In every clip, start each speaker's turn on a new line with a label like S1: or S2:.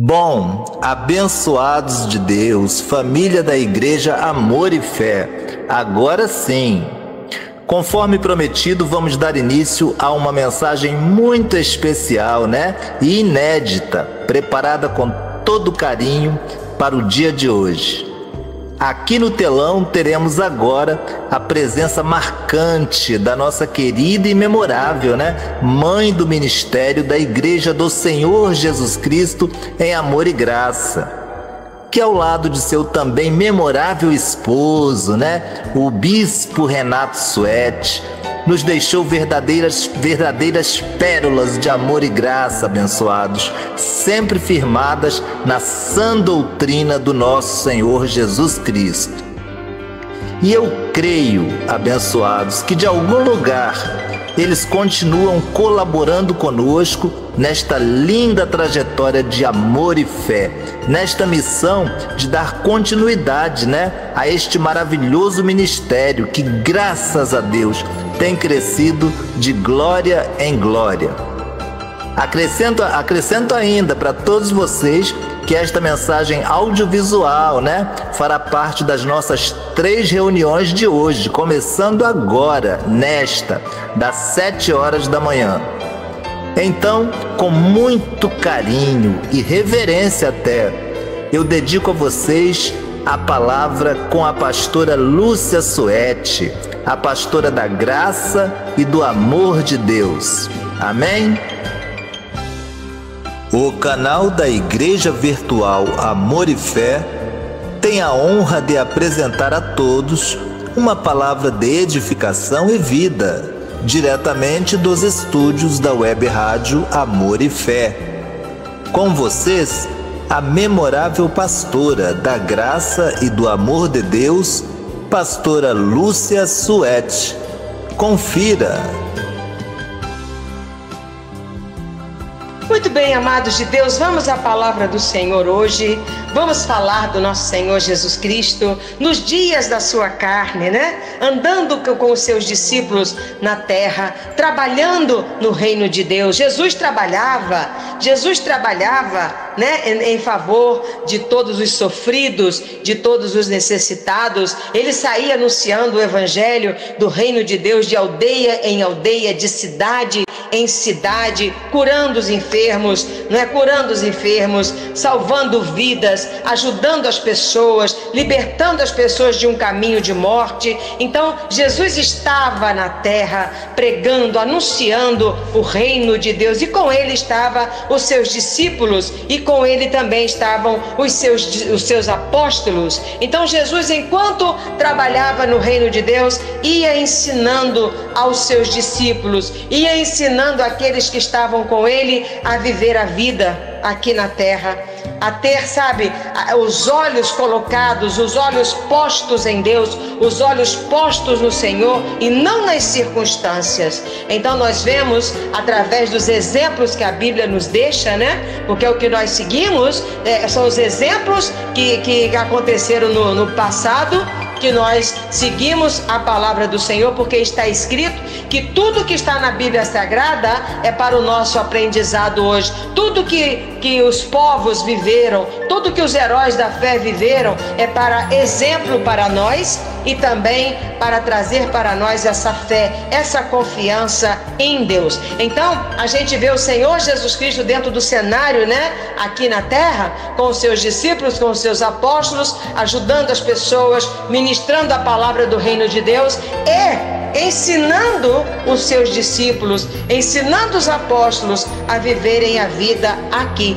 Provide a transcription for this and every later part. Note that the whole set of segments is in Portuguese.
S1: Bom, abençoados de Deus, família da Igreja Amor e Fé, agora sim, conforme prometido, vamos dar início a uma mensagem muito especial, e inédita, preparada com todo carinho para o dia de hoje. Aqui no telão teremos agora a presença marcante da nossa querida e memorável, mãe do ministério da Igreja do Senhor Jesus Cristo em Amor e Graça, que ao lado de seu também memorável esposo, o Bispo Renato Suete, nos deixou verdadeiras pérolas de amor e graça, abençoados, sempre firmadas na sã doutrina do nosso Senhor Jesus Cristo. E eu creio, abençoados, que de algum lugar eles continuam colaborando conosco nesta linda trajetória de amor e fé, nesta missão de dar continuidade, a este maravilhoso ministério que, graças a Deus, tem crescido de glória em glória. Acrescento ainda para todos vocês que esta mensagem audiovisual, fará parte das nossas 3 reuniões de hoje, começando agora, das 7 horas da manhã. Então, com muito carinho e reverência até, eu dedico a vocês a palavra com a pastora Lúcia Suete, a pastora da graça e do amor de Deus. Amém? O canal da Igreja Virtual Amor e Fé tem a honra de apresentar a todos uma palavra de edificação e vida, diretamente dos estúdios da Web Rádio Amor e Fé. Com vocês, a memorável pastora da graça e do amor de Deus, pastora Lúcia Suete. Confira.
S2: Muito bem, amados de Deus, vamos à palavra do Senhor hoje. Vamos falar do nosso Senhor Jesus Cristo nos dias da sua carne, andando com os seus discípulos na terra, trabalhando no reino de Deus. Jesus trabalhava em favor de todos os sofridos, de todos os necessitados. Ele saía anunciando o evangelho do reino de Deus de aldeia em aldeia, de cidade em cidade, curando os enfermos, salvando vidas, ajudando as pessoas, libertando as pessoas de um caminho de morte. Então, Jesus estava na terra pregando, anunciando o reino de Deus, e com ele estavam os seus discípulos, e com ele também estavam os seus apóstolos. Então, Jesus, enquanto trabalhava no reino de Deus, ia ensinando aos seus discípulos, ia ensinando aqueles que estavam com ele a viver a vida aqui na terra, a ter, os olhos colocados, os olhos postos em Deus, os olhos postos no Senhor e não nas circunstâncias. Então nós vemos através dos exemplos que a Bíblia nos deixa, porque é o que nós seguimos, são os exemplos que aconteceram no passado, que nós seguimos a palavra do Senhor, porque está escrito que tudo que está na Bíblia Sagrada é para o nosso aprendizado hoje. Tudo que os povos viveram, tudo que os heróis da fé viveram é para exemplo para nós e também para trazer para nós essa fé, essa confiança em Deus. Então, a gente vê o Senhor Jesus Cristo dentro do cenário, aqui na terra, com os seus discípulos, com os seus apóstolos, ajudando as pessoas, ministrando a palavra do reino de Deus e ensinando os seus discípulos, ensinando os apóstolos a viverem a vida aqui,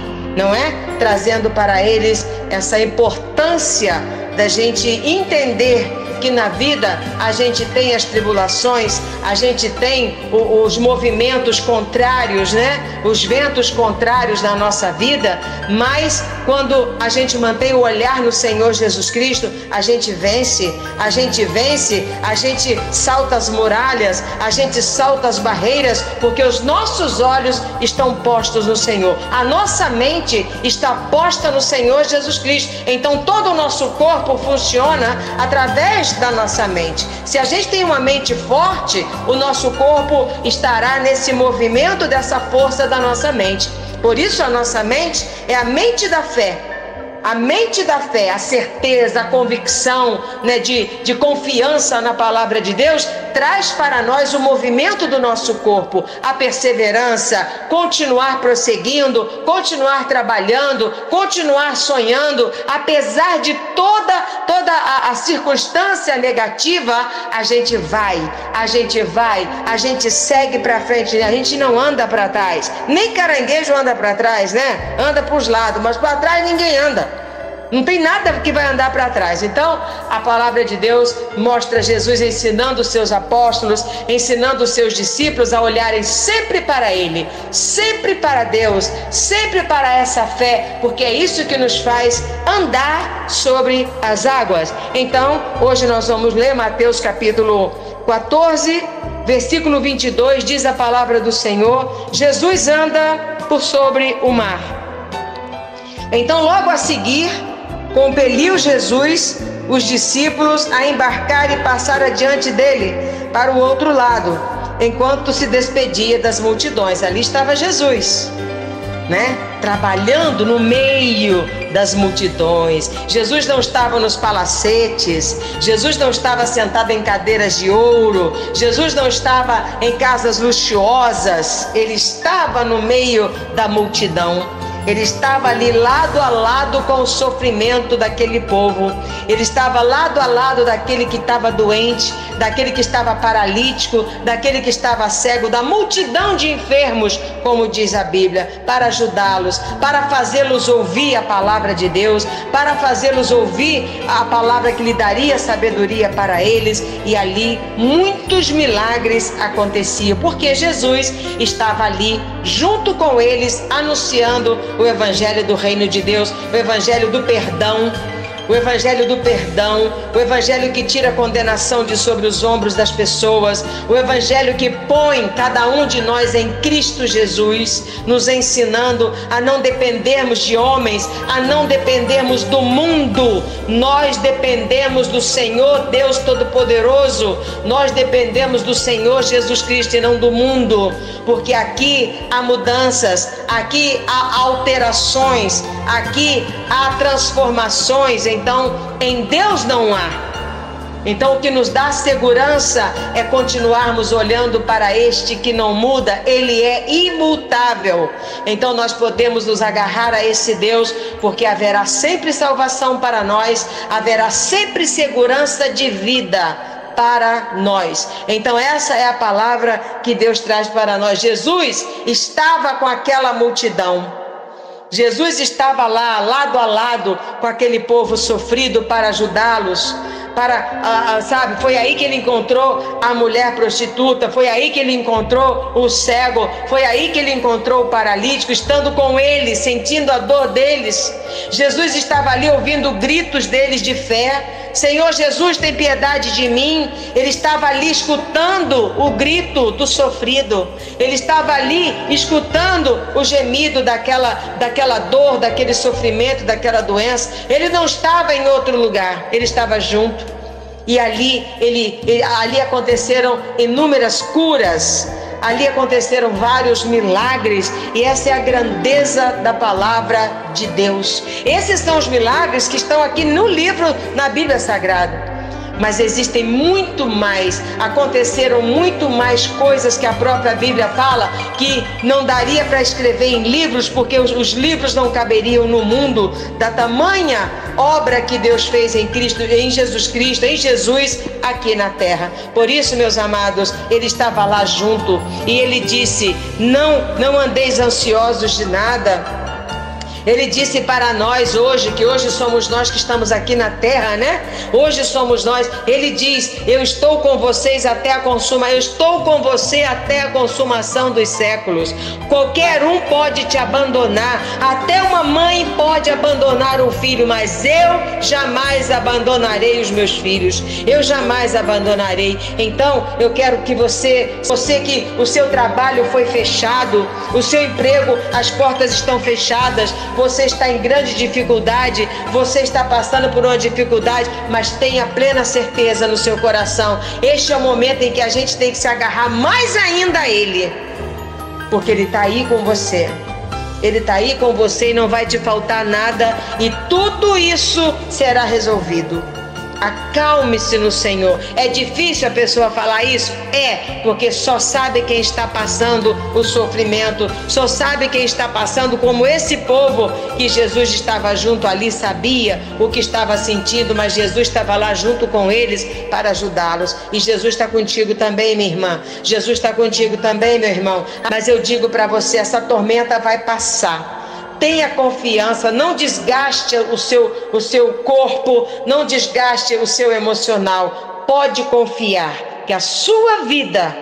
S2: trazendo para eles essa importância da gente entender que na vida a gente tem as tribulações, a gente tem os movimentos contrários, né? Os ventos contrários na nossa vida, mas quando a gente mantém o olhar no Senhor Jesus Cristo, a gente vence, a gente salta as muralhas, a gente salta as barreiras, porque os nossos olhos estão postos no Senhor, a nossa mente está posta no Senhor Jesus Cristo. Então todo o nosso corpo funciona através da nossa mente. Se a gente tem uma mente forte, o nosso corpo estará nesse movimento dessa força da nossa mente. Por isso a nossa mente é a mente da fé. A mente da fé, a certeza, a convicção, né, de confiança na palavra de Deus, traz para nós o movimento do nosso corpo, a perseverança, continuar prosseguindo, continuar trabalhando, continuar sonhando, apesar de toda a circunstância negativa, a gente segue para frente, a gente não anda para trás, nem caranguejo anda para trás, né? Anda para os lados, mas para trás ninguém anda. Não tem nada que vai andar para trás. Então, a palavra de Deus mostra Jesus ensinando os seus apóstolos, ensinando os seus discípulos a olharem sempre para Ele, sempre para Deus, sempre para essa fé, porque é isso que nos faz andar sobre as águas. Então, hoje nós vamos ler Mateus capítulo 14, versículo 22, diz a palavra do Senhor: Jesus anda por sobre o mar. Então, logo a seguir, compeliu Jesus os discípulos a embarcar e passar adiante dele para o outro lado, enquanto se despedia das multidões. Ali estava Jesus, né? Trabalhando no meio das multidões. Jesus não estava nos palacetes, Jesus não estava sentado em cadeiras de ouro, Jesus não estava em casas luxuosas, ele estava no meio da multidão. Ele estava ali lado a lado com o sofrimento daquele povo. Ele estava lado a lado daquele que estava doente, daquele que estava paralítico, daquele que estava cego, da multidão de enfermos, como diz a Bíblia, para ajudá-los, para fazê-los ouvir a palavra de Deus, para fazê-los ouvir a palavra que lhe daria sabedoria para eles. E ali muitos milagres aconteciam, porque Jesus estava ali junto com eles, anunciando o evangelho do reino de Deus, o evangelho do perdão, o evangelho do perdão, o evangelho que tira a condenação de sobre os ombros das pessoas, o evangelho que põe cada um de nós em Cristo Jesus, nos ensinando a não dependermos de homens, a não dependermos do mundo. Nós dependemos do Senhor Deus Todo-Poderoso, nós dependemos do Senhor Jesus Cristo e não do mundo, porque aqui há mudanças, aqui há alterações, aqui há transformações. Então, em Deus não há. Então, o que nos dá segurança é continuarmos olhando para este que não muda, ele é imutável. Então, nós podemos nos agarrar a esse Deus, porque haverá sempre salvação para nós, haverá sempre segurança de vida para nós. Então essa é a palavra que Deus traz para nós. Jesus estava com aquela multidão. Jesus estava lá, lado a lado com aquele povo sofrido, para ajudá-los. Foi aí que ele encontrou a mulher prostituta, foi aí que ele encontrou o cego, foi aí que ele encontrou o paralítico, estando com eles, sentindo a dor deles. Jesus estava ali ouvindo gritos deles de fé: Senhor Jesus, tem piedade de mim. Ele estava ali escutando o grito do sofrido, ele estava ali escutando o gemido daquela dor, daquele sofrimento, daquela doença. Ele não estava em outro lugar, ele estava junto. E ali aconteceram inúmeras curas, ali aconteceram vários milagres, e essa é a grandeza da palavra de Deus. Esses são os milagres que estão aqui no livro, na Bíblia Sagrada. Mas existem muito mais, aconteceram muito mais coisas que a própria Bíblia fala que não daria para escrever em livros, porque os livros não caberiam no mundo, da tamanha obra que Deus fez em Cristo, em Jesus Cristo, em Jesus aqui na terra. Por isso, meus amados, ele estava lá junto e ele disse: não andeis ansiosos de nada. Ele disse para nós hoje, que hoje somos nós que estamos aqui na terra, né? Hoje somos nós. Ele diz: eu estou com vocês até a consumação, eu estou com você até a consumação dos séculos. Qualquer um pode te abandonar, até uma mãe pode abandonar um filho, mas eu jamais abandonarei os meus filhos. Eu jamais abandonarei. Então, eu quero que você que o seu trabalho foi fechado, o seu emprego, as portas estão fechadas, você está em grande dificuldade, você está passando por uma dificuldade, mas tenha plena certeza no seu coração, este é o momento em que a gente tem que se agarrar mais ainda a Ele, porque Ele está aí com você. Ele está aí com você e não vai te faltar nada, e tudo isso será resolvido. Acalme-se no Senhor. É difícil a pessoa falar isso? É, porque só sabe quem está passando o sofrimento, só sabe quem está passando, como esse povo que Jesus estava junto ali, sabia o que estava sentindo, mas Jesus estava lá junto com eles para ajudá-los. E Jesus está contigo também, minha irmã. Jesus está contigo também, meu irmão. Mas eu digo para você, essa tormenta vai passar. Tenha confiança, não desgaste o seu corpo, não desgaste o seu emocional. Pode confiar que a sua vida,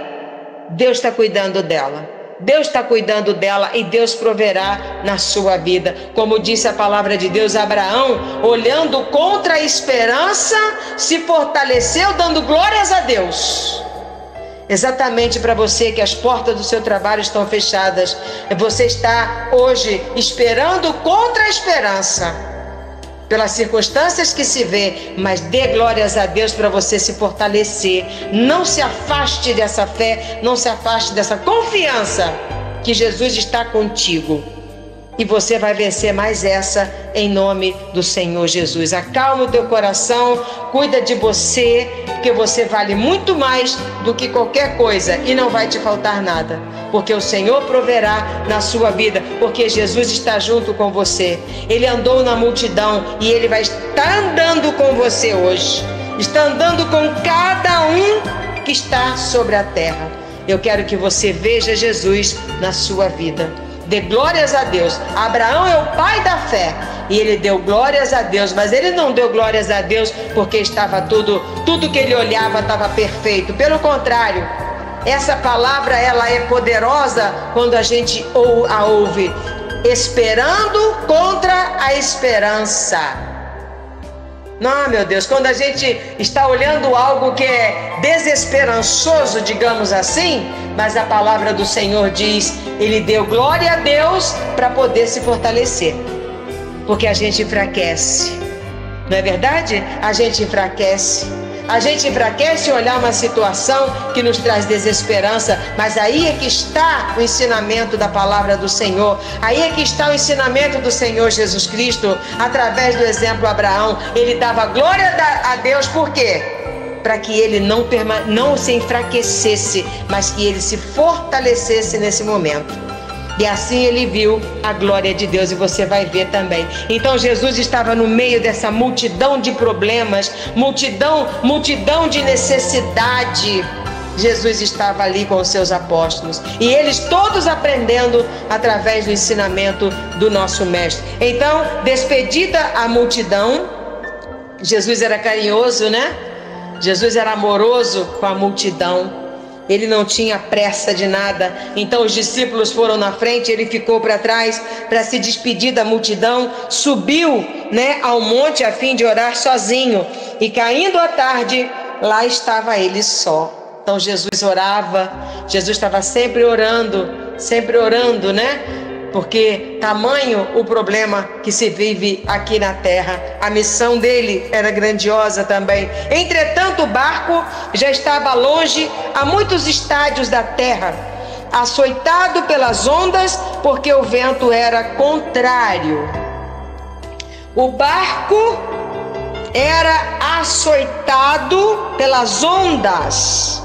S2: Deus está cuidando dela. Deus está cuidando dela e Deus proverá na sua vida. Como disse a palavra de Deus, Abraão, olhando contra a esperança, se fortaleceu dando glórias a Deus. Exatamente para você que as portas do seu trabalho estão fechadas, você está hoje esperando contra a esperança, pelas circunstâncias que se vê, mas dê glórias a Deus para você se fortalecer. Não se afaste dessa fé, não se afaste dessa confiança que Jesus está contigo. E você vai vencer mais essa em nome do Senhor Jesus. Acalma o teu coração, cuida de você, porque você vale muito mais do que qualquer coisa e não vai te faltar nada, porque o Senhor proverá na sua vida, porque Jesus está junto com você. Ele andou na multidão e Ele vai estar andando com você hoje, está andando com cada um que está sobre a terra. Eu quero que você veja Jesus na sua vida. Dê glórias a Deus. Abraão é o pai da fé e ele deu glórias a Deus, mas ele não deu glórias a Deus porque estava tudo que ele olhava estava perfeito. Pelo contrário, essa palavra ela é poderosa quando a gente a ouve, esperando contra a esperança. Não, meu Deus, quando a gente está olhando algo que é desesperançoso, digamos assim, mas a palavra do Senhor diz, Ele deu glória a Deus para poder se fortalecer, porque a gente enfraquece, não é verdade? A gente enfraquece olhar uma situação que nos traz desesperança, mas aí é que está o ensinamento da palavra do Senhor, aí é que está o ensinamento do Senhor Jesus Cristo, através do exemplo Abraão. Ele dava glória a Deus, por quê? Para que ele não se enfraquecesse, mas que ele se fortalecesse nesse momento. E assim ele viu a glória de Deus, e você vai ver também. Então Jesus estava no meio dessa multidão de problemas, multidão de necessidade. Jesus estava ali com os seus apóstolos, e eles todos aprendendo através do ensinamento do nosso mestre. Então, despedida a multidão, Jesus era carinhoso, né? Jesus era amoroso com a multidão. Ele não tinha pressa de nada. Então os discípulos foram na frente, ele ficou para trás para se despedir da multidão. Subiu, ao monte a fim de orar sozinho. E caindo a tarde, lá estava ele só. Então Jesus orava, Jesus estava sempre orando, porque tamanho o problema que se vive aqui na terra. A missão dele era grandiosa também. Entretanto, o barco já estava longe, a muitos estádios da terra, açoitado pelas ondas, porque o vento era contrário. O barco era açoitado pelas ondas,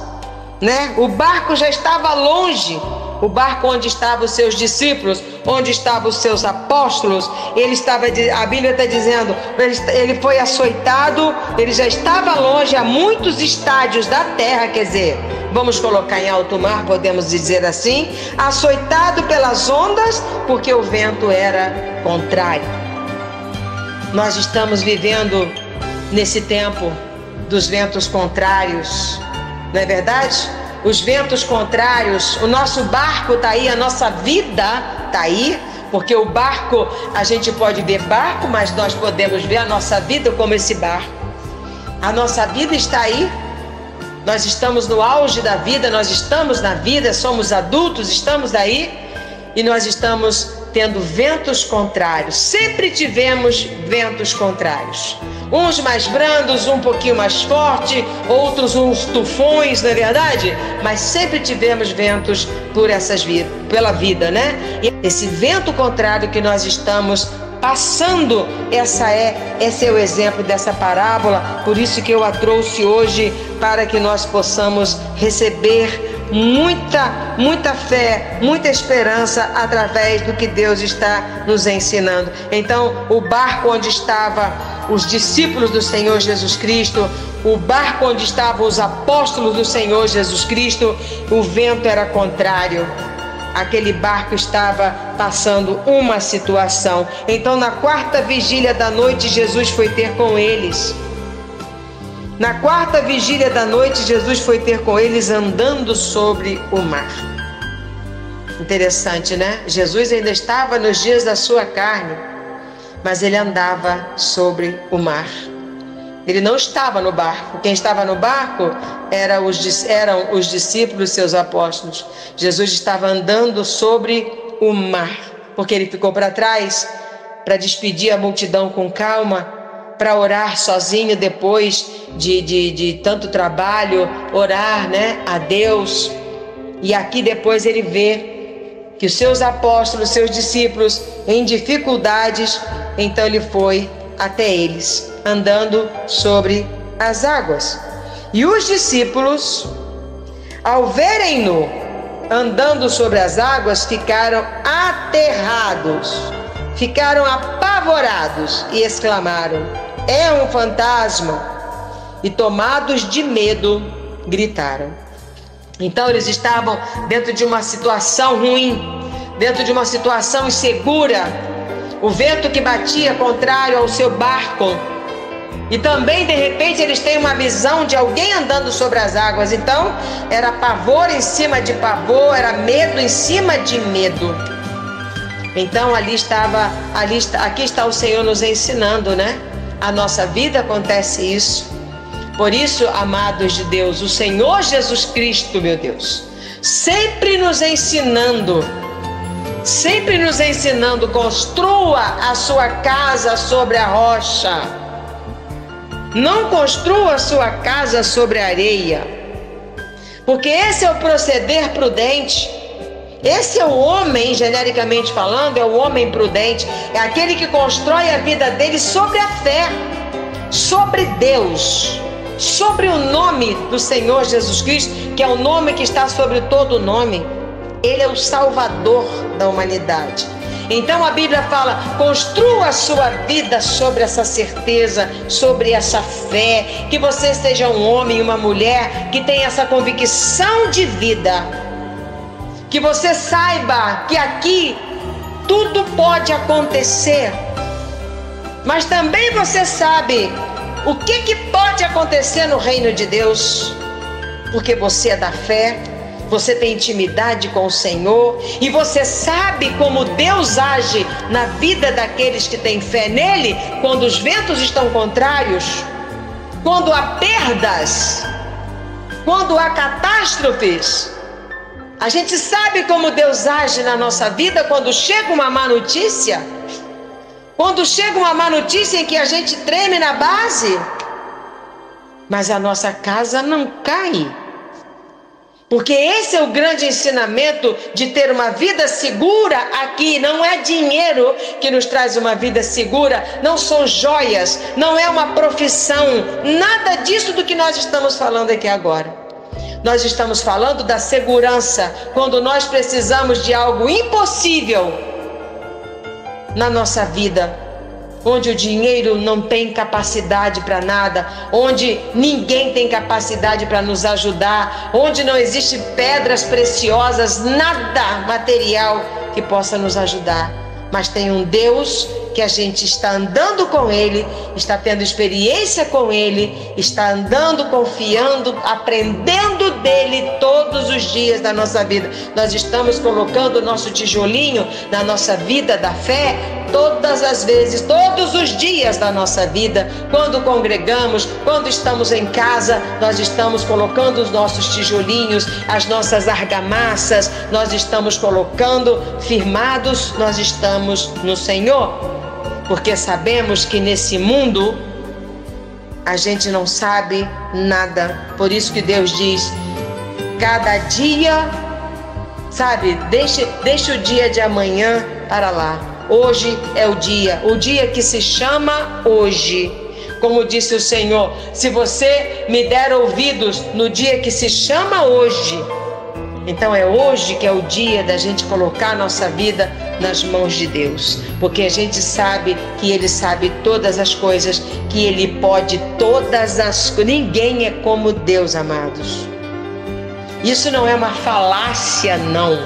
S2: O barco já estava longe. O barco onde estavam os seus discípulos, onde estavam os seus apóstolos, a Bíblia está dizendo, ele foi açoitado, ele já estava longe, a muitos estádios da terra, quer dizer, vamos colocar em alto mar, podemos dizer assim, açoitado pelas ondas, porque o vento era contrário. Nós estamos vivendo nesse tempo dos ventos contrários, não é verdade? Os ventos contrários, o nosso barco está aí, a nossa vida está aí, porque o barco, a gente pode ver barco, mas nós podemos ver a nossa vida como esse barco. A nossa vida está aí, nós estamos no auge da vida, nós estamos na vida, somos adultos, estamos aí, e nós estamos tendo ventos contrários. Sempre tivemos ventos contrários. Uns mais brandos, um pouquinho mais forte, outros uns tufões, não é verdade? Mas sempre tivemos ventos pela vida, né? E esse vento contrário que nós estamos passando, esse é o exemplo dessa parábola. Por isso que eu a trouxe hoje, para que nós possamos receber muita fé, muita esperança através do que Deus está nos ensinando. Então, o barco onde estavam os discípulos do Senhor Jesus Cristo, o barco onde estavam os apóstolos do Senhor Jesus Cristo, o vento era contrário. Aquele barco estava passando uma situação. Então, na quarta vigília da noite, Jesus foi ter com eles. Na quarta vigília da noite, Jesus foi ter com eles andando sobre o mar. Interessante, né? Jesus ainda estava nos dias da sua carne, mas ele andava sobre o mar. Ele não estava no barco. Quem estava no barco eram os discípulos, seus apóstolos. Jesus estava andando sobre o mar, porque ele ficou para trás para despedir a multidão com calma, para orar sozinho depois de tanto trabalho, orar, né, a Deus. E aqui depois ele vê que os seus apóstolos, seus discípulos em dificuldades, então ele foi até eles, andando sobre as águas. E os discípulos, ao verem-no andando sobre as águas, ficaram aterrados, ficaram apavorados e exclamaram: é um fantasma! E tomados de medo, gritaram. Então eles estavam dentro de uma situação ruim, dentro de uma situação insegura. O vento que batia contrário ao seu barco. E também, de repente, eles têm uma visão de alguém andando sobre as águas. Então, era pavor em cima de pavor, era medo em cima de medo. Então, aqui está o Senhor nos ensinando, né? A nossa vida acontece isso. Por isso, amados de Deus, o Senhor Jesus Cristo, meu Deus, sempre nos ensinando, construa a sua casa sobre a rocha. Não construa a sua casa sobre a areia, porque esse é o proceder prudente. Esse é o homem, genericamente falando, é o homem prudente, é aquele que constrói a vida dele sobre a fé, sobre Deus, sobre o nome do Senhor Jesus Cristo, que é o nome que está sobre todo nome. Ele é o Salvador da humanidade. Então a Bíblia fala: construa a sua vida sobre essa certeza, sobre essa fé, que você seja um homem e uma mulher que tenha essa convicção de vida, que você saiba que aqui tudo pode acontecer, mas também você sabe o que pode acontecer no reino de Deus, porque você é da fé. Você tem intimidade com o Senhor e você sabe como Deus age na vida daqueles que têm fé nele, quando os ventos estão contrários, quando há perdas, quando há catástrofes. A gente sabe como Deus age na nossa vida quando chega uma má notícia, quando chega uma má notícia em que a gente treme na base, mas a nossa casa não cai. Porque esse é o grande ensinamento de ter uma vida segura aqui. Não é dinheiro que nos traz uma vida segura, não são joias, não é uma profissão, nada disso do que nós estamos falando aqui agora. Nós estamos falando da segurança quando nós precisamos de algo impossível na nossa vida. onde o dinheiro não tem capacidade para nada, onde ninguém tem capacidade para nos ajudar, onde não existe pedras preciosas, nada material que possa nos ajudar. Mas tem um Deus que a gente está andando com Ele, está tendo experiência com Ele, está andando, confiando, aprendendo dEle todos os dias da nossa vida. Nós estamos colocando o nosso tijolinho na nossa vida da fé todas as vezes, todos os dias da nossa vida. Quando congregamos, quando estamos em casa, nós estamos colocando os nossos tijolinhos, as nossas argamassas, nós estamos colocando firmados, nós estamos no Senhor. Porque sabemos que nesse mundo a gente não sabe nada. Por isso que Deus diz, cada dia, sabe, deixa o dia de amanhã para lá. Hoje é o dia que se chama hoje. Como disse o Senhor, se você me der ouvidos no dia que se chama hoje, então é hoje que é o dia da gente colocar a nossa vida nas mãos de Deus, porque a gente sabe que Ele sabe todas as coisas, que Ele pode todas as coisas. Ninguém é como Deus, amados. Isso não é uma falácia, não.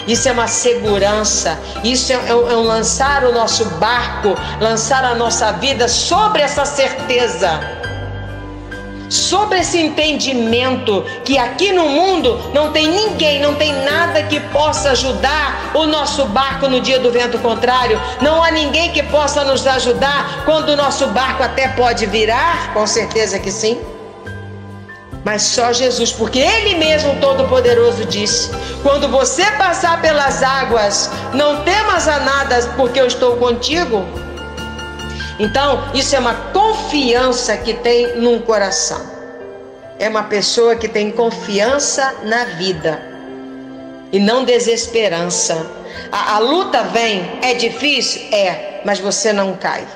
S2: Isso é uma segurança. Isso é um lançar o nosso barco, lançar a nossa vida sobre essa certeza, sobre esse entendimento que aqui no mundo não tem ninguém, não tem nada que possa ajudar o nosso barco no dia do vento contrário. Não há ninguém que possa nos ajudar quando o nosso barco até pode virar, com certeza que sim. Mas só Jesus, porque Ele mesmo Todo-Poderoso disse, quando você passar pelas águas, não temas a nada, porque eu estou contigo. Então, isso é uma confiança que tem num coração. É uma pessoa que tem confiança na vida e não desesperança. A luta vem, é difícil? É, mas você não cai.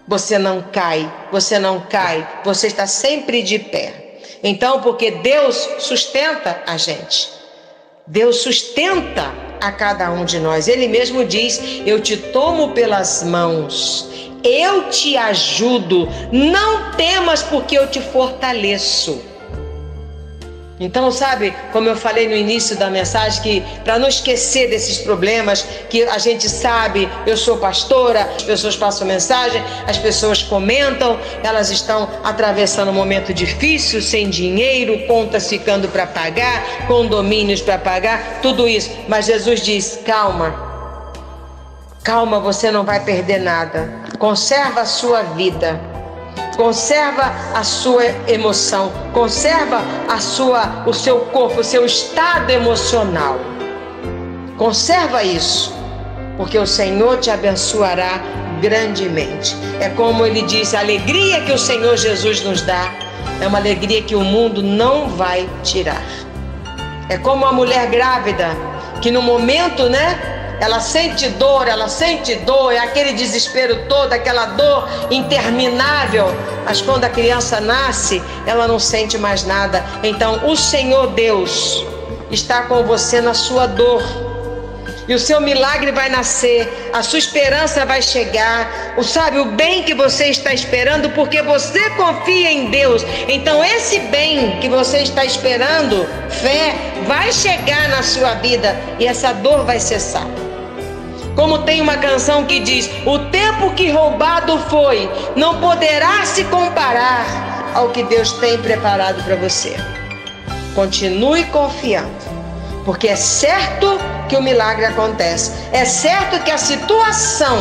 S2: Você não cai, você não cai, você está sempre de pé. Então, porque Deus sustenta a gente. Deus sustenta a cada um de nós. Ele mesmo diz, eu te tomo pelas mãos, eu te ajudo, não temas porque eu te fortaleço. Então, sabe, como eu falei no início da mensagem, que para não esquecer desses problemas, que a gente sabe, eu sou pastora, as pessoas passam mensagem, as pessoas comentam, elas estão atravessando um momento difícil, sem dinheiro, contas ficando para pagar, condomínios para pagar, tudo isso. Mas Jesus diz, calma, calma, você não vai perder nada, conserva a sua vida. Conserva a sua emoção, conserva o seu corpo, o seu estado emocional. Conserva isso, porque o Senhor te abençoará grandemente. É como ele diz, a alegria que o Senhor Jesus nos dá é uma alegria que o mundo não vai tirar. É como a mulher grávida, que no momento, ela sente dor, é aquele desespero todo, aquela dor interminável, mas quando a criança nasce, ela não sente mais nada. Então o Senhor Deus está com você na sua dor, e o seu milagre vai nascer, a sua esperança vai chegar, o bem que você está esperando, porque você confia em Deus. Então esse bem que você está esperando, fé, vai chegar na sua vida e essa dor vai cessar. Como tem uma canção que diz, o tempo que roubado foi, não poderá se comparar ao que Deus tem preparado para você. Continue confiando, porque é certo que o milagre acontece, é certo que a situação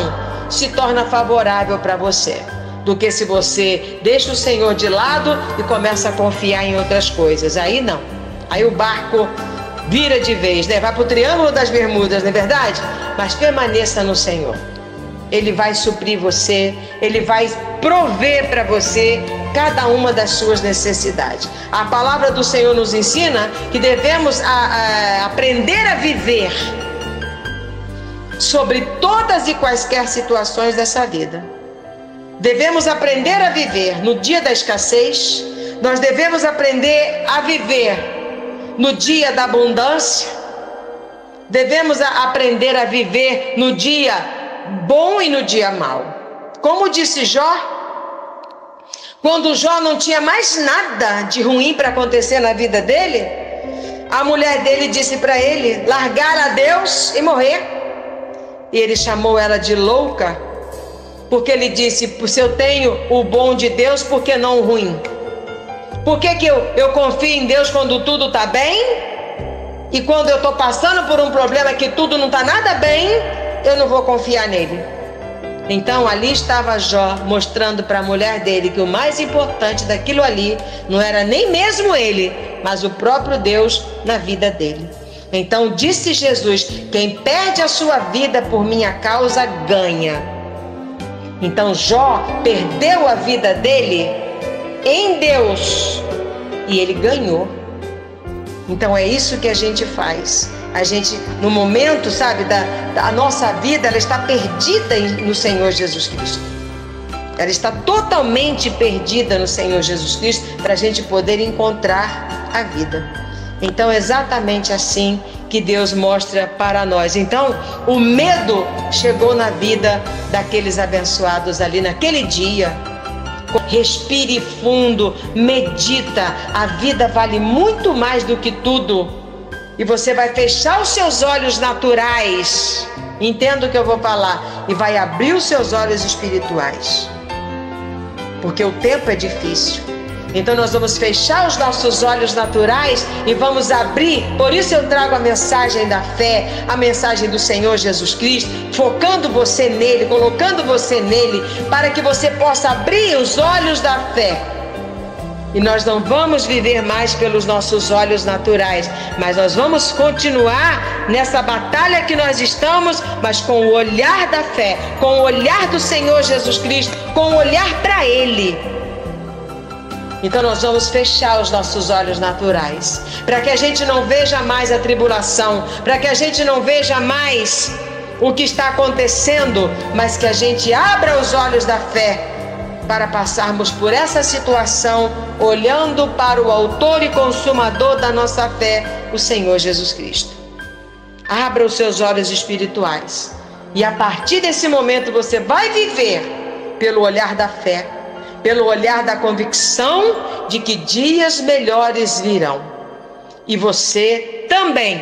S2: se torna favorável para você, do que se você deixa o Senhor de lado e começa a confiar em outras coisas. Aí não, aí o barco vira de vez, vai para o Triângulo das Bermudas, não é verdade? Mas permaneça no Senhor. Ele vai suprir você, Ele vai prover para você cada uma das suas necessidades. A palavra do Senhor nos ensina que devemos aprender a viver sobre todas e quaisquer situações dessa vida. Devemos aprender a viver no dia da escassez, nós devemos aprender a viver no dia da abundância, devemos aprender a viver no dia bom e no dia mau. Como disse Jó, quando Jó não tinha mais nada de ruim para acontecer na vida dele, a mulher dele disse para ele largar a Deus e morrer. E ele chamou ela de louca, porque ele disse: se eu tenho o bom de Deus, por que não o ruim? Por que eu confio em Deus quando tudo está bem? E quando eu estou passando por um problema que tudo não está nada bem, eu não vou confiar nele. Então ali estava Jó mostrando para a mulher dele que o mais importante daquilo ali não era nem mesmo ele, mas o próprio Deus na vida dele. Então disse Jesus: quem perde a sua vida por minha causa ganha. Então Jó perdeu a vida dele em Deus e ele ganhou. Então é isso que a gente faz. A gente, no momento, sabe, da nossa vida, ela está perdida no Senhor Jesus Cristo. Ela está totalmente perdida no Senhor Jesus Cristo para a gente poder encontrar a vida. Então é exatamente assim que Deus mostra para nós. Então o medo chegou na vida daqueles abençoados ali naquele dia. Respire fundo, medita. A vida vale muito mais do que tudo. E você vai fechar os seus olhos naturais, entenda o que eu vou falar, e vai abrir os seus olhos espirituais, porque o tempo é difícil. Então nós vamos fechar os nossos olhos naturais e vamos abrir. Por isso eu trago a mensagem da fé, a mensagem do Senhor Jesus Cristo, focando você nele, colocando você nele, para que você possa abrir os olhos da fé. E nós não vamos viver mais pelos nossos olhos naturais, mas nós vamos continuar nessa batalha que nós estamos, mas com o olhar da fé, com o olhar do Senhor Jesus Cristo, com o olhar para Ele. Então nós vamos fechar os nossos olhos naturais, para que a gente não veja mais a tribulação, para que a gente não veja mais o que está acontecendo, mas que a gente abra os olhos da fé, para passarmos por essa situação olhando para o autor e consumador da nossa fé, o Senhor Jesus Cristo. Abra os seus olhos espirituais e a partir desse momento você vai viver pelo olhar da fé, pelo olhar da convicção de que dias melhores virão. E você também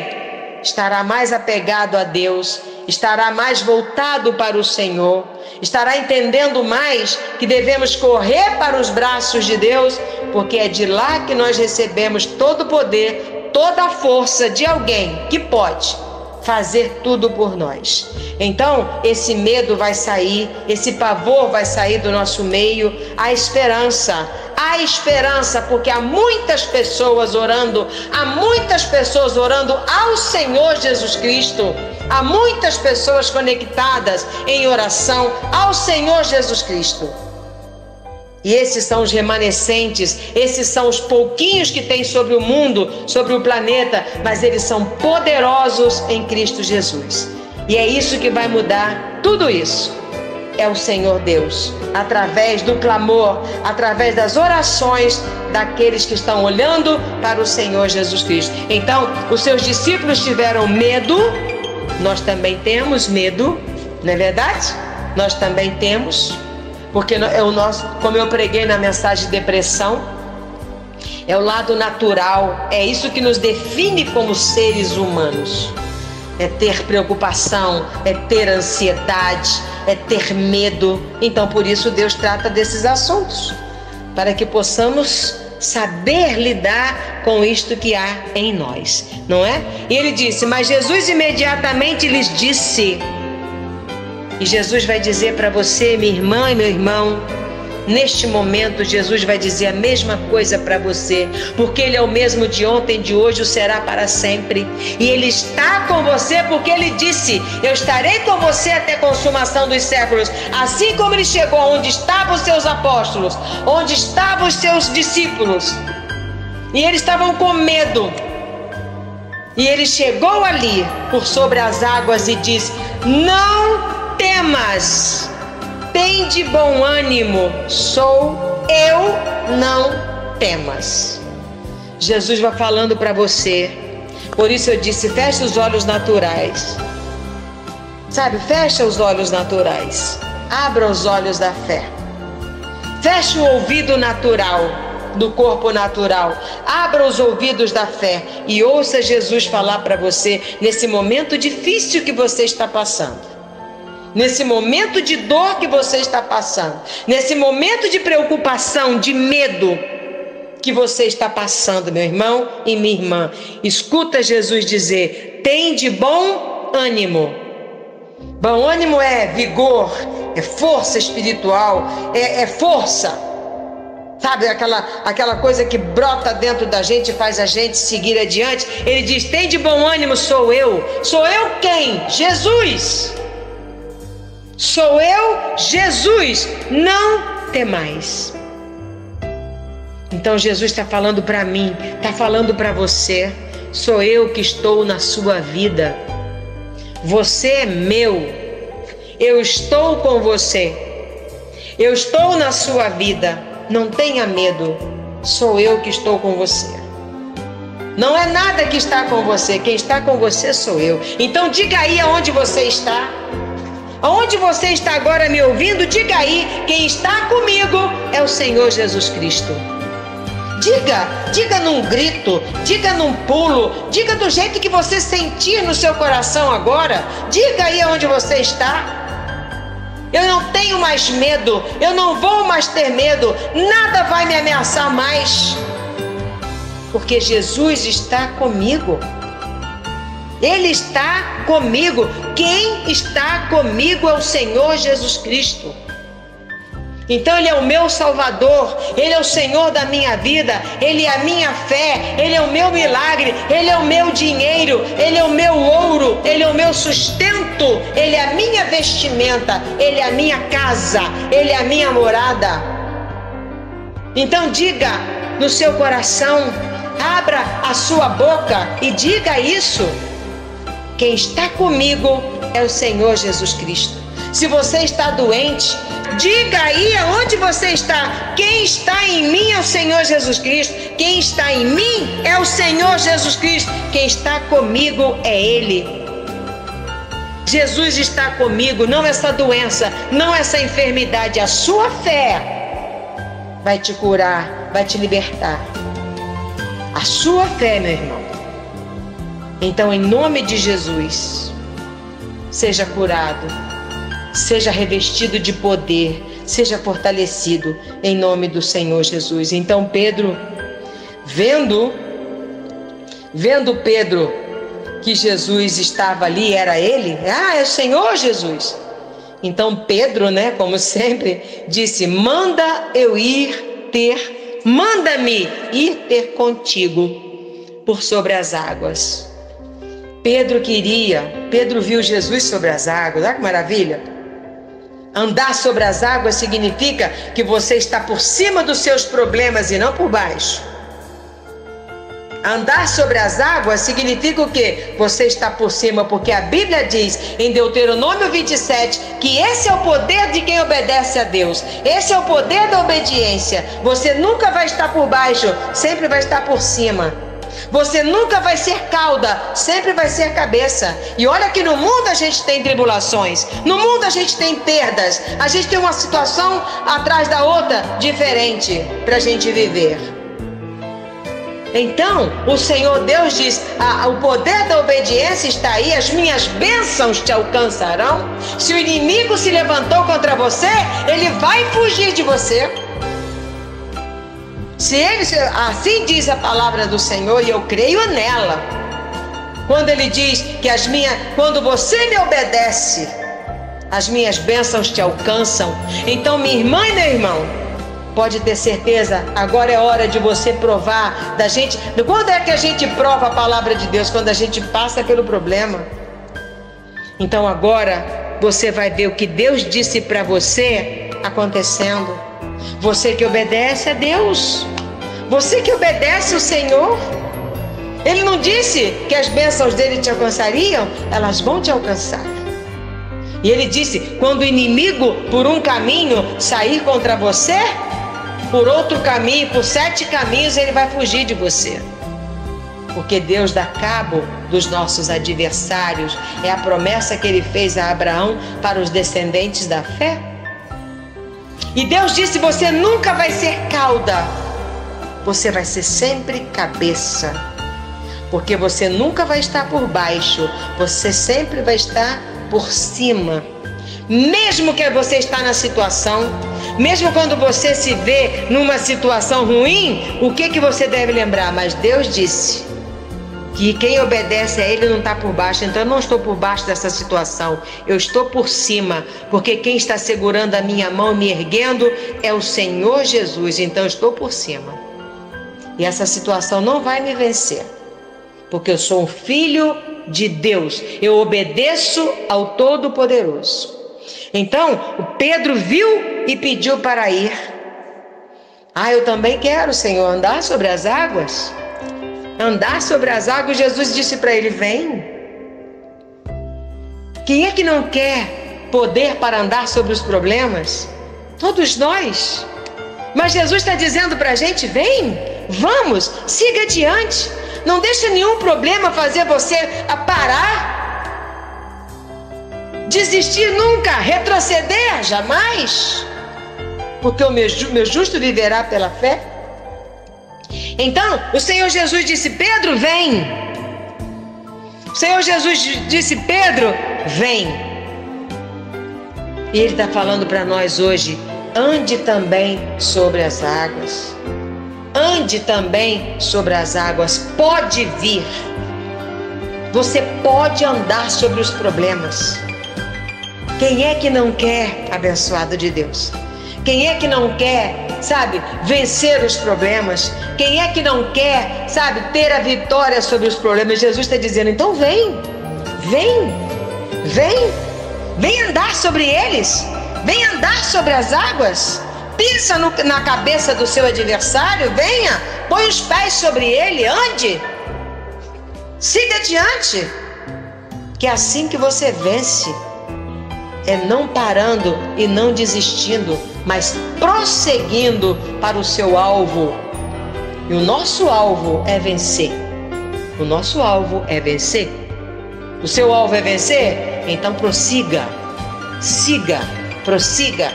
S2: estará mais apegado a Deus, estará mais voltado para o Senhor, estará entendendo mais que devemos correr para os braços de Deus, porque é de lá que nós recebemos todo o poder, toda a força de alguém que pode fazer tudo por nós. Então esse medo vai sair, esse pavor vai sair do nosso meio. A esperança, porque há muitas pessoas orando, ao Senhor Jesus Cristo, há muitas pessoas conectadas em oração ao Senhor Jesus Cristo. E esses são os remanescentes, esses são os pouquinhos que tem sobre o mundo, sobre o planeta, mas eles são poderosos em Cristo Jesus. E é isso que vai mudar tudo isso. É o Senhor Deus, através do clamor, através das orações daqueles que estão olhando para o Senhor Jesus Cristo. Então, os seus discípulos tiveram medo, nós também temos medo, não é verdade? Nós também temos. Porque é o nosso, como eu preguei na mensagem de depressão, é o lado natural, é isso que nos define como seres humanos. É ter preocupação, é ter ansiedade, é ter medo. Então por isso Deus trata desses assuntos, para que possamos saber lidar com isto que há em nós, não é? E ele disse, mas Jesus imediatamente lhes disse. E Jesus vai dizer para você, minha irmã e meu irmão, neste momento Jesus vai dizer a mesma coisa para você, porque Ele é o mesmo de ontem, de hoje, o será para sempre. E Ele está com você porque Ele disse, eu estarei com você até a consumação dos séculos. Assim como Ele chegou onde estavam os seus apóstolos, onde estavam os seus discípulos, e eles estavam com medo. E Ele chegou ali por sobre as águas e disse, não temas, tem de bom ânimo, sou eu, não temas. Jesus vai falando para você. Por isso eu disse, fecha os olhos naturais. Sabe, fecha os olhos naturais. abra os olhos da fé. Feche o ouvido natural, do corpo natural. Abra os ouvidos da fé e ouça Jesus falar para você nesse momento difícil que você está passando. Nesse momento de dor que você está passando. Nesse momento de preocupação, de medo que você está passando, meu irmão e minha irmã. Escuta Jesus dizer: tende bom ânimo. Bom ânimo é vigor, é força espiritual, é força. Sabe, aquela coisa que brota dentro da gente e faz a gente seguir adiante. Ele diz: tem de bom ânimo, sou eu. Sou eu quem? Jesus. Sou eu, Jesus. Não temais. Então Jesus está falando para mim, está falando para você. Sou eu que estou na sua vida. Você é meu. Eu estou com você. Eu estou na sua vida. Não tenha medo, sou eu que estou com você. Não é nada que está com você, quem está com você sou eu. Então diga aí aonde você está. Aonde você está agora me ouvindo, diga aí, quem está comigo é o Senhor Jesus Cristo. Diga num grito, diga num pulo, diga do jeito que você sentir no seu coração agora. Diga aí aonde você está. Eu não tenho mais medo, eu não vou mais ter medo, nada vai me ameaçar mais, porque Jesus está comigo. Ele está comigo. Quem está comigo é o Senhor Jesus Cristo. Então Ele é o meu Salvador, Ele é o Senhor da minha vida, Ele é a minha fé, Ele é o meu milagre, Ele é o meu dinheiro, Ele é o meu ouro, Ele é o meu sustento, Ele é a minha vestimenta, Ele é a minha casa, Ele é a minha morada. Então diga no seu coração, abra a sua boca e diga isso. Quem está comigo é o Senhor Jesus Cristo. Se você está doente, diga aí aonde você está. Quem está em mim é o Senhor Jesus Cristo. Quem está em mim é o Senhor Jesus Cristo. Quem está comigo é Ele. Jesus está comigo, não essa doença, não essa enfermidade. A sua fé vai te curar, vai te libertar. A sua fé, meu irmão. Então, em nome de Jesus, seja curado. Seja revestido de poder, seja fortalecido em nome do Senhor Jesus. Então Pedro, vendo Pedro que Jesus estava ali, era ele, é o Senhor Jesus. Então Pedro, como sempre, disse: manda-me ir ter contigo por sobre as águas. Pedro viu Jesus sobre as águas, olha que maravilha. Andar sobre as águas significa que você está por cima dos seus problemas e não por baixo. Andar sobre as águas significa o quê? Você está por cima, porque a Bíblia diz em Deuteronômio 27 que esse é o poder de quem obedece a Deus. Esse é o poder da obediência. Você nunca vai estar por baixo, sempre vai estar por cima. Você nunca vai ser cauda, sempre vai ser cabeça. E olha que no mundo a gente tem tribulações, no mundo a gente tem perdas, a gente tem uma situação atrás da outra diferente para a gente viver. Então o Senhor Deus diz: o poder da obediência está aí, as minhas bênçãos te alcançarão. Se o inimigo se levantou contra você, ele vai fugir de você. Assim diz a palavra do Senhor, e eu creio nela. Quando ele diz que quando você me obedece, as minhas bênçãos te alcançam. Então, minha irmã e meu irmão, pode ter certeza, agora é hora de você provar da gente. Quando é que a gente prova a palavra de Deus? Quando a gente passa pelo problema. Então agora você vai ver o que Deus disse para você acontecendo. Você que obedece a Deus, você que obedece o Senhor. Ele não disse que as bênçãos dele te alcançariam? Elas vão te alcançar. E ele disse: quando o inimigo por um caminho sair contra você, por outro caminho, por 7 caminhos ele vai fugir de você. Porque Deus dá cabo dos nossos adversários. É a promessa que ele fez a Abraão para os descendentes da fé. E Deus disse: você nunca vai ser cauda, você vai ser sempre cabeça. Porque você nunca vai estar por baixo, você sempre vai estar por cima. Mesmo que você está na situação, mesmo quando você se vê numa situação ruim, o que você deve lembrar? Mas Deus disse que quem obedece a Ele não está por baixo. Então eu não estou por baixo dessa situação, eu estou por cima, porque quem está segurando a minha mão e me erguendo é o Senhor Jesus. Então eu estou por cima, e essa situação não vai me vencer, porque eu sou um filho de Deus, eu obedeço ao Todo-Poderoso. Então o Pedro viu e pediu para ir. Eu também quero, Senhor, andar sobre as águas. Andar sobre as águas. Jesus disse para ele: vem. Quem é que não quer poder para andar sobre os problemas? Todos nós. Mas Jesus está dizendo para a gente: vem, vamos, siga adiante. Não deixa nenhum problema fazer você parar, desistir nunca, retroceder jamais, porque o meu justo viverá pela fé. Então o Senhor Jesus disse: Pedro, vem. O Senhor Jesus disse: Pedro, vem. E Ele está falando para nós hoje: ande também sobre as águas. Ande também sobre as águas. Pode vir. Você pode andar sobre os problemas. Quem é que não quer, abençoado de Deus? Quem é que não quer, vencer os problemas? Quem é que não quer, ter a vitória sobre os problemas? Jesus está dizendo: então vem, vem andar sobre eles, vem andar sobre as águas. Pisa na cabeça do seu adversário, venha, põe os pés sobre ele, ande, siga adiante, que é assim que você vence. É não parando e não desistindo, mas prosseguindo para o seu alvo. E o nosso alvo é vencer. O nosso alvo é vencer. O seu alvo é vencer? Então prossiga, siga, prossiga.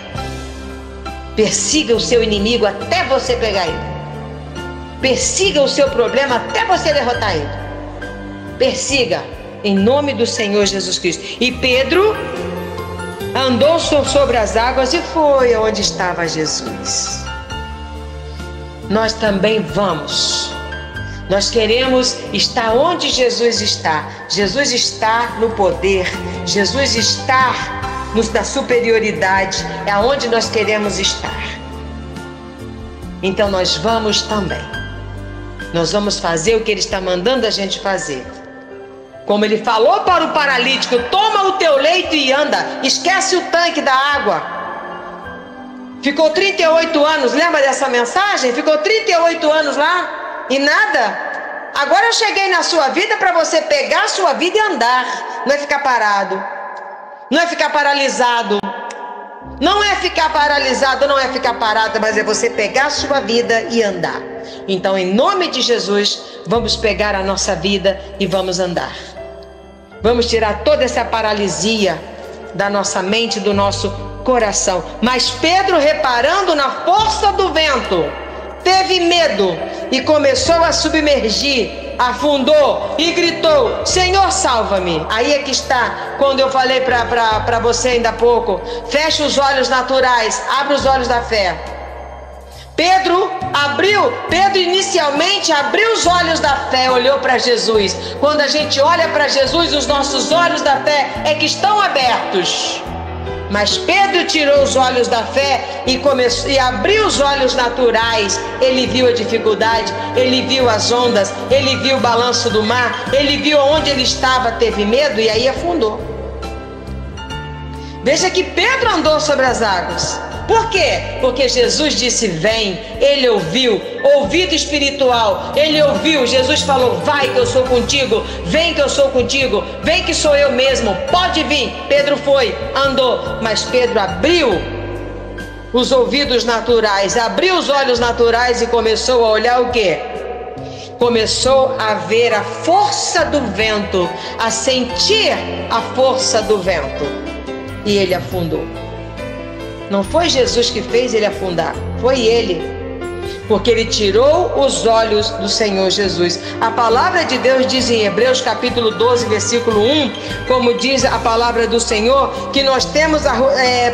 S2: Persiga o seu inimigo até você pegar ele. Persiga o seu problema até você derrotar ele. Persiga, em nome do Senhor Jesus Cristo. E Pedro andou sobre as águas e foi onde estava Jesus. Nós também vamos. Nós queremos estar onde Jesus está. Jesus está no poder. Jesus está na superioridade. É aonde nós queremos estar. Então nós vamos também. Nós vamos fazer o que Ele está mandando a gente fazer. Como Ele falou para o paralítico: toma o teu leito e anda. Esquece o tanque da água. Ficou 38 anos, lembra dessa mensagem? Ficou 38 anos lá e nada. Agora eu cheguei na sua vida para você pegar a sua vida e andar. Não é ficar parado. Não é ficar paralisado. Não é ficar paralisado, não é ficar parado, mas é você pegar a sua vida e andar. Então, em nome de Jesus, vamos pegar a nossa vida e vamos andar. Vamos tirar toda essa paralisia da nossa mente, do nosso coração. Mas Pedro, reparando na força do vento, teve medo e começou a submergir, afundou e gritou: Senhor, salva-me. Aí é que está, quando eu falei para você ainda há pouco: fecha os olhos naturais, abre os olhos da fé. Pedro inicialmente abriu os olhos da fé, olhou para Jesus. Quando a gente olha para Jesus, os nossos olhos da fé é que estão abertos. Mas Pedro tirou os olhos da fé e abriu os olhos naturais. Ele viu a dificuldade, ele viu as ondas, ele viu o balanço do mar, ele viu onde ele estava, teve medo e aí afundou. Veja que Pedro andou sobre as águas. Por quê? Porque Jesus disse: vem. Ele ouviu, ouvido espiritual. Ele ouviu, Jesus falou: vai que eu sou contigo, vem que eu sou contigo, vem que sou eu mesmo, pode vir. Pedro foi, andou, mas Pedro abriu os ouvidos naturais, abriu os olhos naturais e começou a olhar o quê? Começou a ver a força do vento, a sentir a força do vento, e ele afundou. Não foi Jesus que fez ele afundar, foi ele. Porque ele tirou os olhos do Senhor Jesus. A palavra de Deus diz em Hebreus capítulo 12, versículo 1, como diz a palavra do Senhor, que nós temos,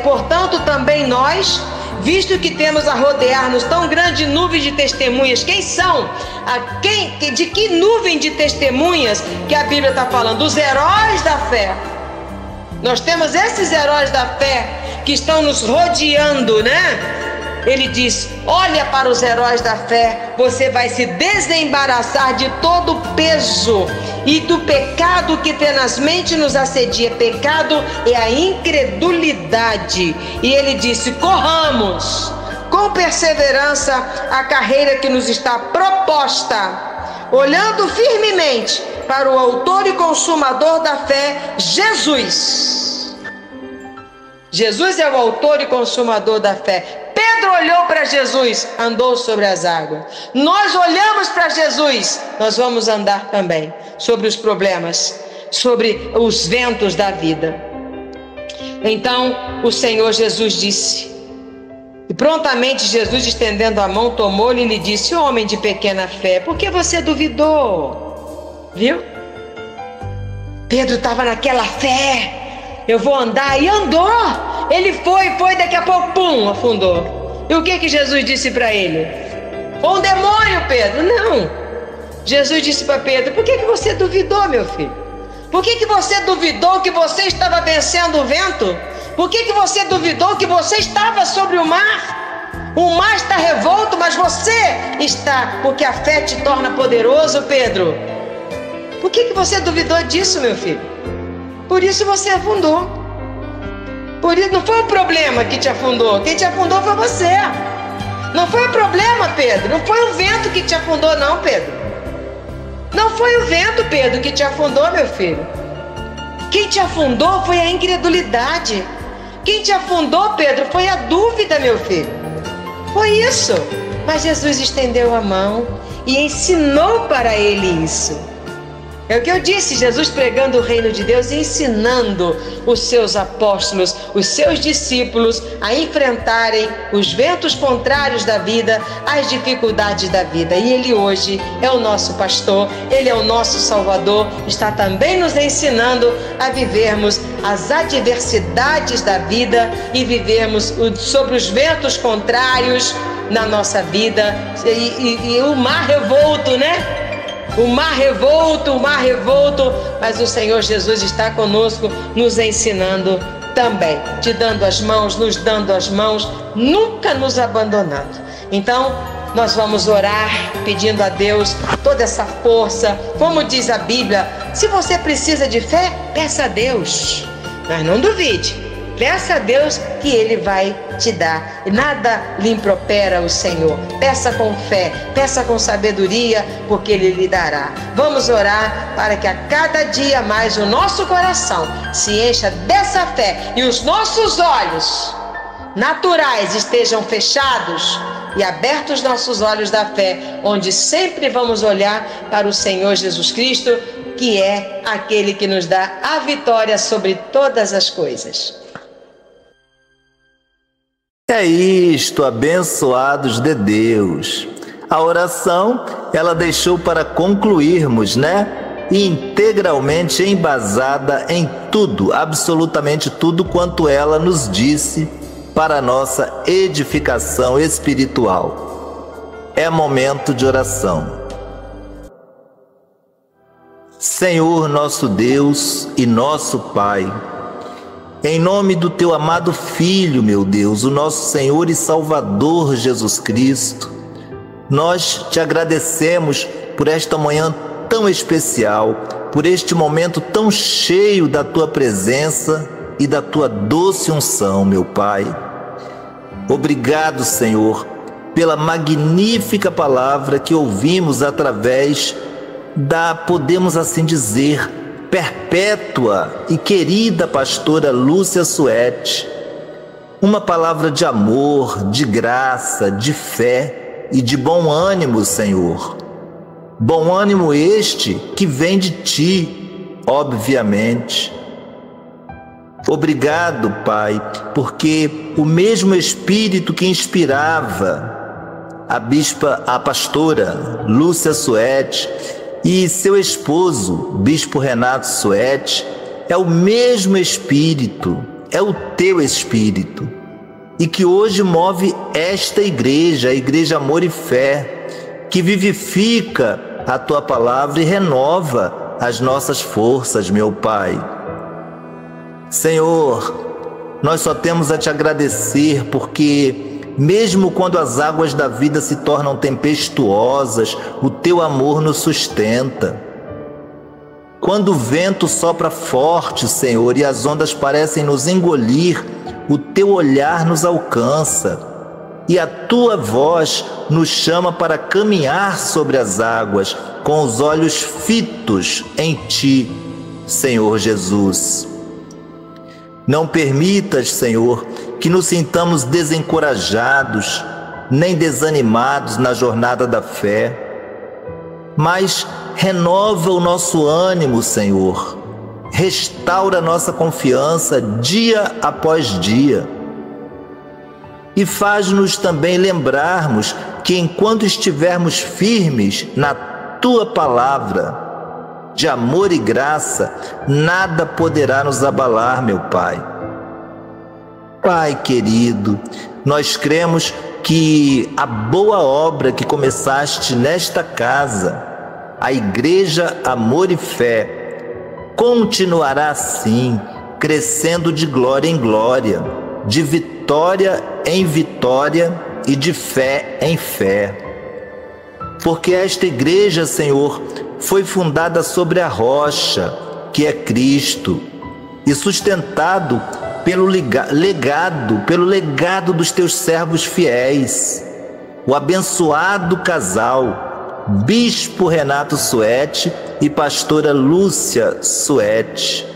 S2: portanto também nós, visto que temos a rodear-nos tão grande nuvem de testemunhas. Quem são? De que nuvem de testemunhas que a Bíblia está falando? Os heróis da fé. Nós temos esses heróis da fé que estão nos rodeando, né? Ele diz: olha para os heróis da fé, você vai se desembaraçar de todo o peso e do pecado que tenazmente nos assedia. Pecado é a incredulidade. E ele disse: corramos com perseverança a carreira que nos está proposta, olhando firmemente para o autor e consumador da fé, Jesus. Jesus é o autor e consumador da fé. Pedro olhou para Jesus, andou sobre as águas. Nós olhamos para Jesus, nós vamos andar também sobre os problemas, sobre os ventos da vida. Então o Senhor Jesus disse, e prontamente Jesus, estendendo a mão, tomou-lhe e lhe disse: homem de pequena fé, por que você duvidou? Viu? Pedro estava naquela fé, eu vou andar, e andou. Ele foi, daqui a pouco, pum, afundou. E o que Jesus disse para ele? Foi um demônio, Pedro. Não. Jesus disse para Pedro: por que você duvidou, meu filho? Por que você duvidou que você estava vencendo o vento? Por que você duvidou que você estava sobre o mar? O mar está revolto, mas você está, porque a fé te torna poderoso, Pedro. Por que você duvidou disso, meu filho? Por isso você afundou. Por isso não foi o problema que te afundou. Quem te afundou foi você. Não foi o problema, Pedro. Não foi o vento que te afundou, não, Pedro. Não foi o vento, Pedro, que te afundou, meu filho. Quem te afundou foi a incredulidade. Quem te afundou, Pedro, foi a dúvida, meu filho. Foi isso. Mas Jesus estendeu a mão e ensinou para ele isso. É o que eu disse, Jesus pregando o reino de Deus e ensinando os seus apóstolos, os seus discípulos a enfrentarem os ventos contrários da vida, as dificuldades da vida. E Ele hoje é o nosso pastor, Ele é o nosso Salvador, está também nos ensinando a vivermos as adversidades da vida e vivermos sobre os ventos contrários na nossa vida. E o mar revolto, né? O mar revolto, mas o Senhor Jesus está conosco, nos ensinando também, te dando as mãos, nos dando as mãos, nunca nos abandonando. Então, nós vamos orar pedindo a Deus toda essa força. Como diz a Bíblia, se você precisa de fé, peça a Deus, mas não duvide. Peça a Deus que Ele vai te dar. Nada lhe impropera o Senhor. Peça com fé, peça com sabedoria, porque Ele lhe dará. Vamos orar para que a cada dia mais o nosso coração se encha dessa fé e os nossos olhos naturais estejam fechados e abertos nossos olhos da fé, onde sempre vamos olhar para o Senhor Jesus Cristo, que é aquele que nos dá a vitória sobre todas as coisas.
S1: É isto, abençoados de Deus. A oração, ela deixou para concluirmos, né? Integralmente embasada em tudo, absolutamente tudo quanto ela nos disse para a nossa edificação espiritual. É momento de oração. Senhor, nosso Deus e nosso Pai, em nome do Teu amado Filho, meu Deus, o nosso Senhor e Salvador Jesus Cristo, nós Te agradecemos por esta manhã tão especial, por este momento tão cheio da Tua presença e da Tua doce unção, meu Pai. Obrigado, Senhor, pela magnífica palavra que ouvimos através da, podemos assim dizer, perpétua e querida pastora Lúcia Suete. Uma palavra de amor, de graça, de fé e de bom ânimo, Senhor. Bom ânimo este que vem de Ti, obviamente. Obrigado, Pai, porque o mesmo Espírito que inspirava a pastora Lúcia Suete e seu esposo, Bispo Renato Suete, é o mesmo Espírito, é o teu Espírito, e que hoje move esta igreja, a Igreja Amor e Fé, que vivifica a tua palavra e renova as nossas forças, meu Pai. Senhor, nós só temos a te agradecer, porque mesmo quando as águas da vida se tornam tempestuosas, o teu amor nos sustenta. Quando o vento sopra forte, Senhor, e as ondas parecem nos engolir, o teu olhar nos alcança e a tua voz nos chama para caminhar sobre as águas com os olhos fitos em ti, Senhor Jesus. Não permitas, Senhor, que nos sintamos desencorajados, nem desanimados na jornada da fé, mas renova o nosso ânimo, Senhor. Restaura nossa confiança dia após dia. E faz-nos também lembrarmos que enquanto estivermos firmes na tua palavra, de amor e graça, nada poderá nos abalar, meu Pai. Pai querido, nós cremos que a boa obra que começaste nesta casa, a Igreja Amor e Fé, continuará assim, crescendo de glória em glória, de vitória em vitória e de fé em fé. Porque esta igreja, Senhor, foi fundada sobre a rocha, que é Cristo, e sustentado pelo legado dos teus servos fiéis, o abençoado casal, Bispo Renato Suete e pastora Lúcia Suete,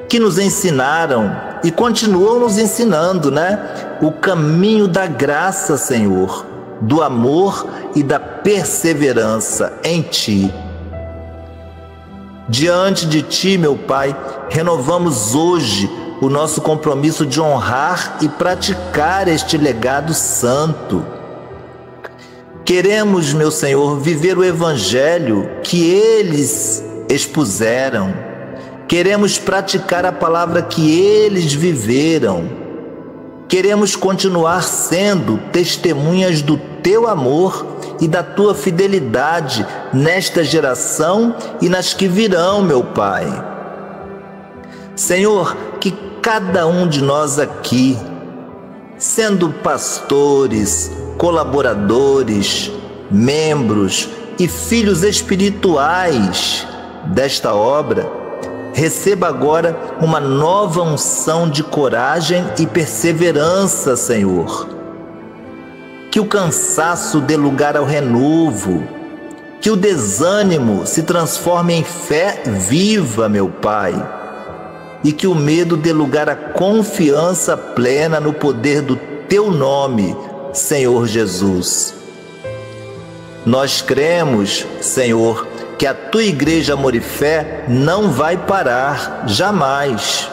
S1: que nos ensinaram e continuam nos ensinando, o caminho da graça, Senhor, do amor e da perseverança em ti. Diante de ti, meu Pai, renovamos hoje o nosso compromisso de honrar e praticar este legado santo. Queremos, meu Senhor, viver o evangelho que eles expuseram. Queremos praticar a palavra que eles viveram. Queremos continuar sendo testemunhas do teu amor e da tua fidelidade nesta geração e nas que virão, meu Pai. Senhor, que cada um de nós aqui, sendo pastores, colaboradores, membros e filhos espirituais desta obra, receba agora uma nova unção de coragem e perseverança, Senhor. Que o cansaço dê lugar ao renovo, que o desânimo se transforme em fé viva, meu Pai, e que o medo dê lugar à confiança plena no poder do teu nome, Senhor Jesus. Nós cremos, Senhor, que a tua Igreja Amor e Fé não vai parar, jamais.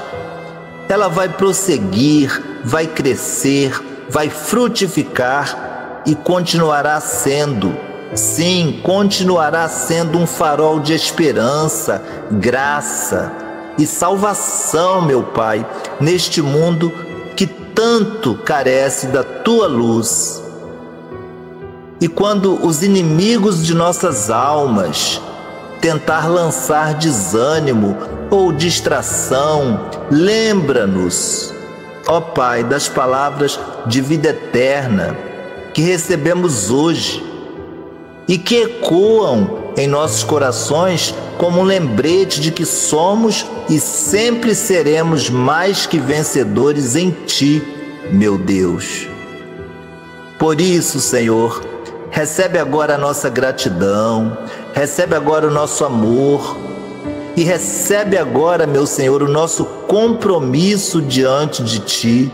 S1: Ela vai prosseguir, vai crescer, vai frutificar e continuará sendo, sim, continuará sendo um farol de esperança, graça e salvação, meu Pai, neste mundo que tanto carece da tua luz. E quando os inimigos de nossas almas tentar lançar desânimo ou distração, lembra-nos, ó Pai, das palavras de vida eterna que recebemos hoje e que ecoam em nossos corações como um lembrete de que somos e sempre seremos mais que vencedores em Ti, meu Deus. Por isso, Senhor, recebe agora a nossa gratidão, recebe agora o nosso amor e recebe agora, meu Senhor, o nosso compromisso diante de Ti,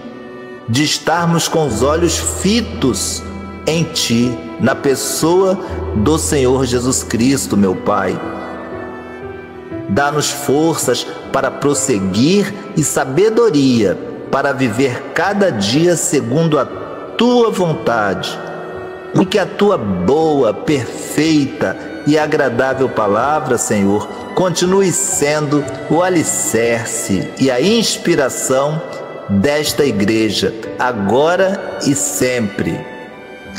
S1: de estarmos com os olhos fitos em Ti, na pessoa do Senhor Jesus Cristo, meu Pai. Dá-nos forças para prosseguir e sabedoria para viver cada dia segundo a Tua vontade. E que a Tua boa, perfeita e agradável palavra, Senhor, continue sendo o alicerce e a inspiração desta igreja, agora e sempre.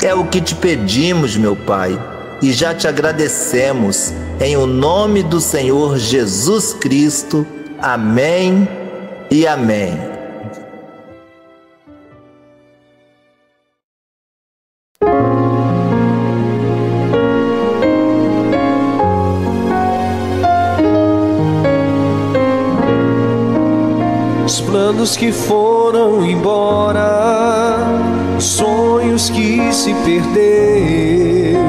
S1: É o que te pedimos, meu Pai, e já te agradecemos, em o nome do Senhor Jesus Cristo. Amém e amém.
S3: Os planos que foram embora, sonhos que se perdeu,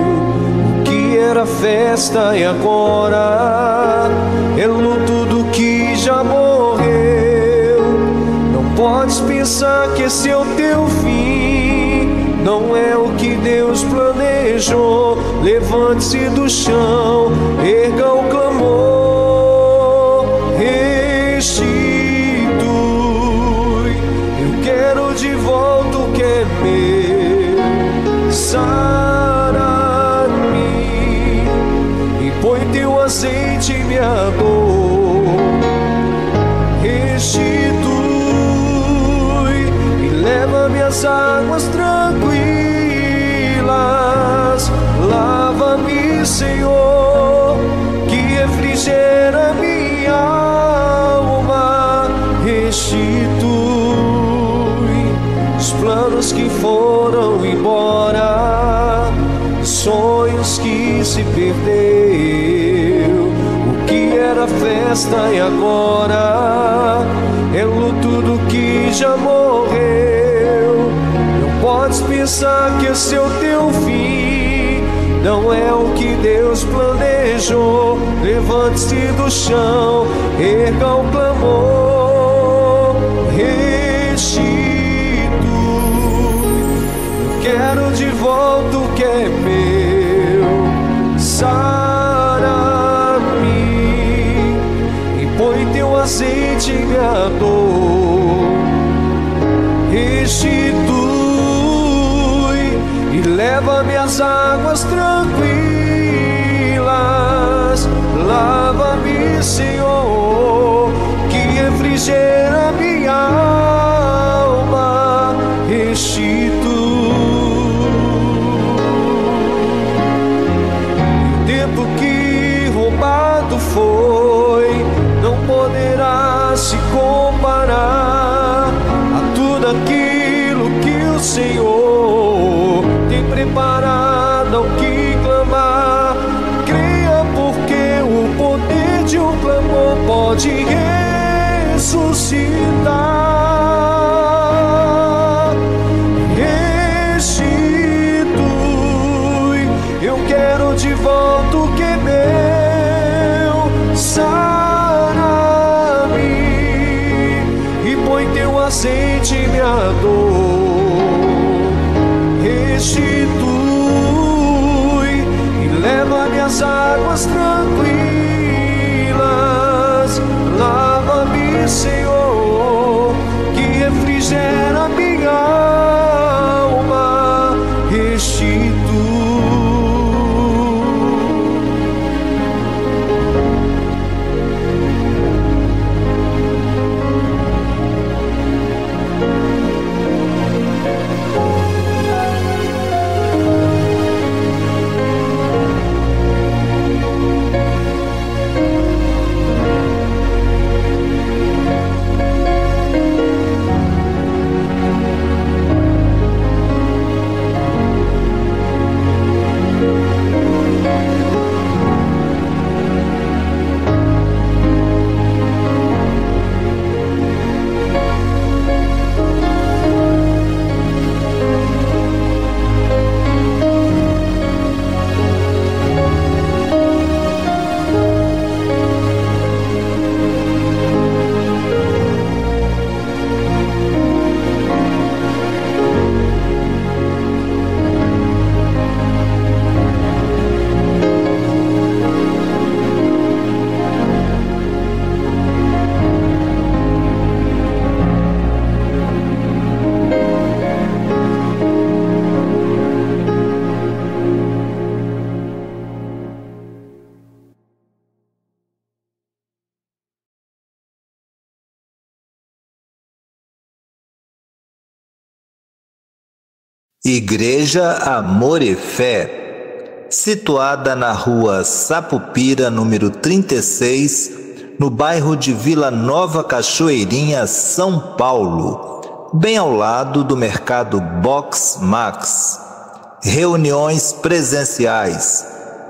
S3: o que era festa e agora é luto do que já morreu. Não podes pensar que esse é o teu fim, não é o que Deus planejou. Levante-se do chão, erga o clamor, de volta o que é meu, sara-me e põe teu azeite em minha dor, restitui e leva-me às águas tranquilas, lava-me, Senhor, que refrigera minha alma, restitui planos que foram embora, sonhos que se perdeu, o que era festa e agora é luto do que já morreu. Não podes pensar que esse é o teu fim, não é o que Deus planejou. Levante-se do chão, erga o clamor, quero de volta o que é meu, sara-me e põe teu azeite em minha dor, restitui e leva-me às águas tranquilas, lava-me, Senhor, que refrigera minha alma, restitui. Foi, não poderá se comparar a tudo aquilo que o Senhor tem preparado ao que clamar. Creia, porque o poder de um clamor pode ressuscitar. Restitui, eu quero de volta o que é meu, sara-me e põe teu azeite em minha dor, restitui e leva-me às águas tranquilas, lava-me, Senhor, que refrigera minha alma, restitui.
S1: Igreja Amor e Fé, situada na rua Sapupira, número 36, no bairro de Vila Nova Cachoeirinha, São Paulo, bem ao lado do mercado Box Max. Reuniões presenciais,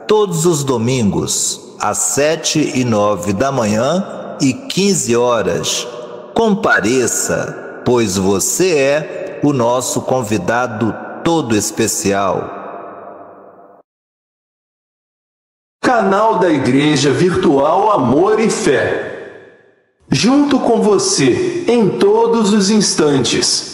S1: todos os domingos, às 7 e 9 da manhã e 15 horas. Compareça, pois você é o nosso convidado todo especial.
S3: Canal da Igreja Virtual Amor e Fé. Junto com você em todos os instantes.